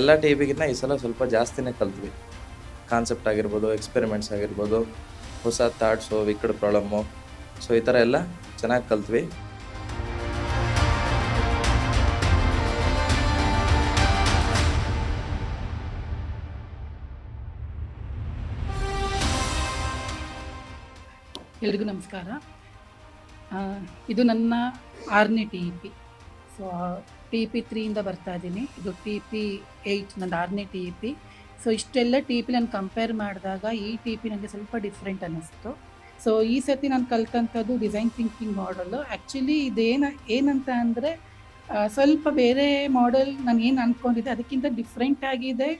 ಎಲ್ಲ ಟಿ ಬಿಗಿನ್ನ ಈ ಸಲ ಸ್ವಲ್ಪ ಜಾಸ್ತಿನೇ ಕಲ್ತ್ವಿ. ಕಾನ್ಸೆಪ್ಟ್ ಆಗಿರ್ಬೋದು, ಎಕ್ಸ್ಪೆರಿಮೆಂಟ್ಸ್ ಆಗಿರ್ಬೋದು, ಹೊಸ ಥಾಟ್ಸು, ವಿಕ್ಡ್ ಪ್ರಾಬ್ಲಮ್ಮು, ಸೊ ಈ ಥರ ಎಲ್ಲ ಚೆನ್ನಾಗಿ ಕಲ್ತ್ವಿ. ಎಲ್ರಿಗೂ ನಮಸ್ಕಾರ. ಇದು ನನ್ನ 6ನೇ T E P. So T E P 3ಇಂದ ಬರ್ತಾ ಇದ್ದೀನಿ. ಇದು ಟಿ ಇ ಪಿ 8 ನಂದು 6ನೇ ಟಿ ಇ ಪಿ. ಸೊ ಇಷ್ಟೆಲ್ಲ ಟಿ ಇ ಪಿ ನಾನು ಕಂಪೇರ್ ಮಾಡಿದಾಗ ಈ ಟಿ ಇ ಪಿ ನನಗೆ ಸ್ವಲ್ಪ ಡಿಫ್ರೆಂಟ್ ಅನ್ನಿಸ್ತು. ಸೊ ಈ ಸತಿ ನಾನು ಕಲ್ತಂಥದ್ದು ಡಿಸೈನ್ ಥಿಂಕಿಂಗ್ ಮಾಡಲು. ಆ್ಯಕ್ಚುಲಿ ಏನಂತ ಅಂದರೆ ಸ್ವಲ್ಪ ಬೇರೆ ಮಾಡೆಲ್ ನಾನು ಏನು ಅಂದ್ಕೊಂಡಿದ್ದೆ ಅದಕ್ಕಿಂತ ಡಿಫ್ರೆಂಟ್ ಆಗಿದೆ.